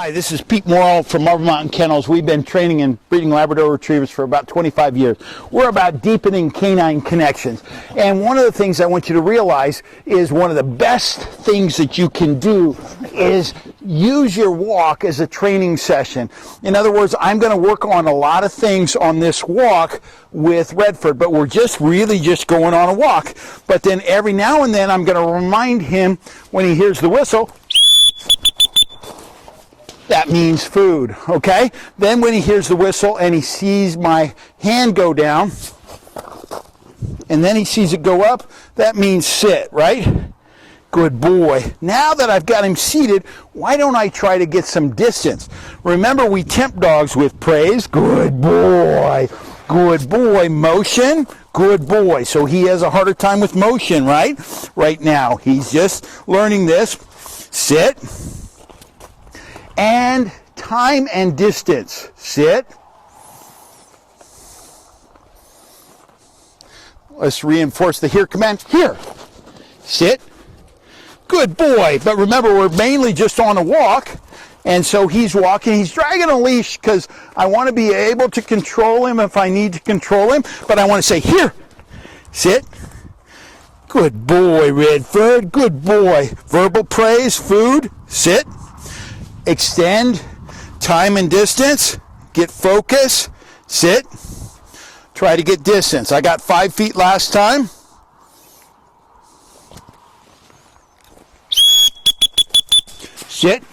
Hi, this is Pete Morrill from Mountain Kennels. We've been training and breeding Labrador Retrievers for about 25 years. We're about deepening canine connections. And one of the things I want you to realize is one of the best things that you can do is use your walk as a training session. In other words, I'm going to work on a lot of things on this walk with Redford, but we're really just going on a walk. But then every now and then I'm going to remind him when he hears the whistle, that means food, okay? Then when he hears the whistle and he sees my hand go down, and then he sees it go up, that means sit, right? Good boy. Now that I've got him seated, why don't I try to get some distance? Remember, we tempt dogs with praise. Good boy. Good boy. Motion. Good boy. So he has a harder time with motion, right? Right now. He's just learning this. Sit. And time and distance. Sit. Let's reinforce the here command. Here. Sit. Good boy. But remember, we're mainly just on a walk. And so he's walking. He's dragging a leash because I want to be able to control him if I need to control him. But I want to say, here. Sit. Good boy, Redford. Good boy. Verbal praise. Food. Sit. Extend, time and distance, get focus, sit, try to get distance. I got 5 feet last time. Sit.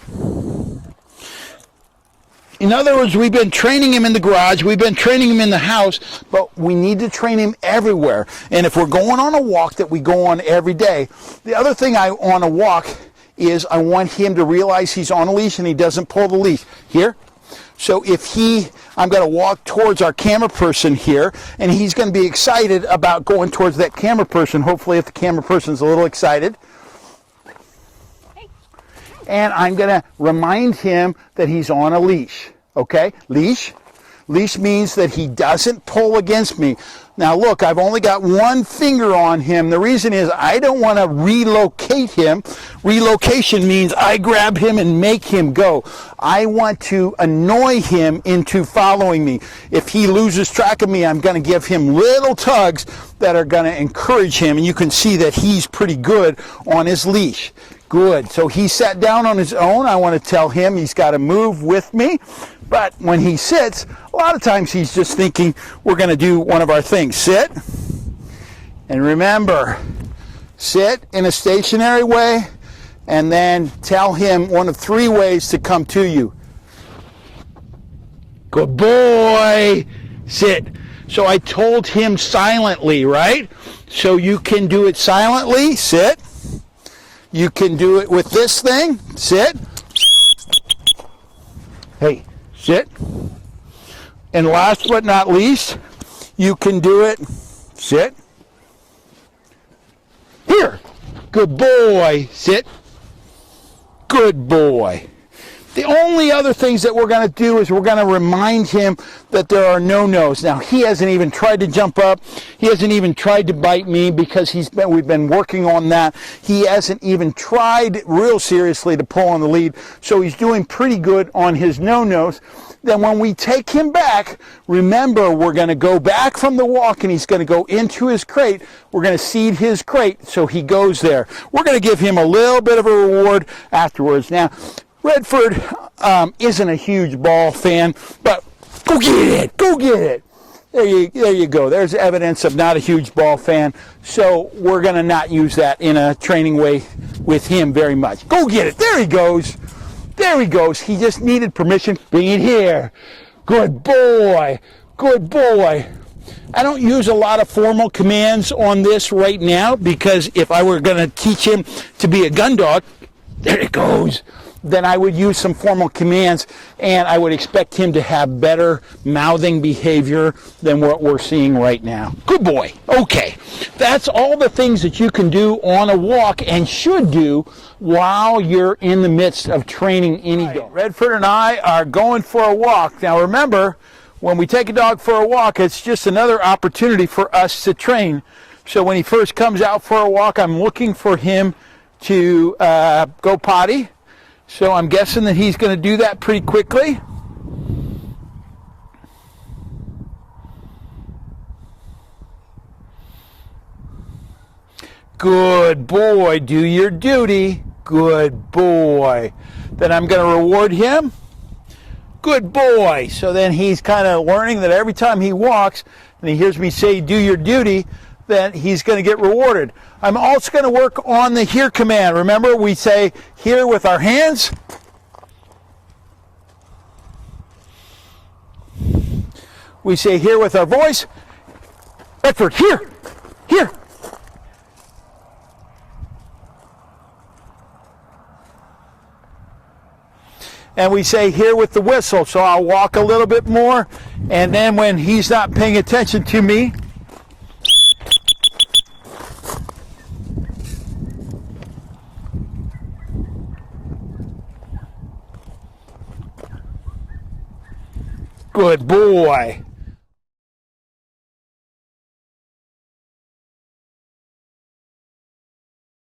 In other words, we've been training him in the garage, we've been training him in the house, but we need to train him everywhere. And if we're going on a walk that we go on every day, the other thing on a walk is I want him to realize he's on a leash and he doesn't pull the leash. Here. So if I'm going to walk towards our camera person here, and he's going to be excited about going towards that camera person, hopefully if the camera person's a little excited. And I'm going to remind him that he's on a leash. Okay? Leash. Leash means that he doesn't pull against me. Now look, I've only got one finger on him. The reason is I don't want to relocate him. Relocation means I grab him and make him go. I want to annoy him into following me. If he loses track of me, I'm going to give him little tugs that are going to encourage him. And you can see that he's pretty good on his leash. Good. So he sat down on his own. I want to tell him he's got to move with me. But when he sits, a lot of times he's just thinking we're going to do one of our things. Sit. And remember, sit in a stationary way and then tell him one of 3 ways to come to you. Good boy. Sit. So I told him silently, right? So you can do it silently. Sit. You can do it with this thing. Sit. Hey. Sit. And last but not least, you can do it. Sit. Here. Good boy. Sit. Good boy. The only other things that we're going to do is we're going to remind him that there are no-nos. Now, he hasn't even tried to jump up. He hasn't even tried to bite me because we've been working on that. He hasn't even tried real seriously to pull on the lead. So he's doing pretty good on his no-nos. Then when we take him back, remember, we're going to go back from the walk and he's going to go into his crate. We're going to seed his crate so he goes there. We're going to give him a little bit of a reward afterwards. Now, Redford isn't a huge ball fan, but go get it. Go get it. There you go. There's evidence of not a huge ball fan. So we're going to not use that in a training way with him very much. Go get it. There he goes. There he goes. He just needed permission. Bring it here. Good boy. Good boy. I don't use a lot of formal commands on this right now because if I were going to teach him to be a gun dog, there it goes, then I would use some formal commands and I would expect him to have better mouthing behavior than what we're seeing right now. Good boy. Okay. That's all the things that you can do on a walk and should do while you're in the midst of training any dog. Redford and I are going for a walk. Now remember, when we take a dog for a walk, it's just another opportunity for us to train. So when he first comes out for a walk, I'm looking for him to go potty. So I'm guessing that he's going to do that pretty quickly. Good boy, do your duty. Good boy. Then I'm going to reward him. Good boy. So then he's kind of learning that every time he walks and he hears me say do your duty, then he's going to get rewarded. I'm also going to work on the here command. Remember, we say here with our hands. We say here with our voice. Redford, here, here. And we say here with the whistle. So I'll walk a little bit more, and then when he's not paying attention to me, good boy.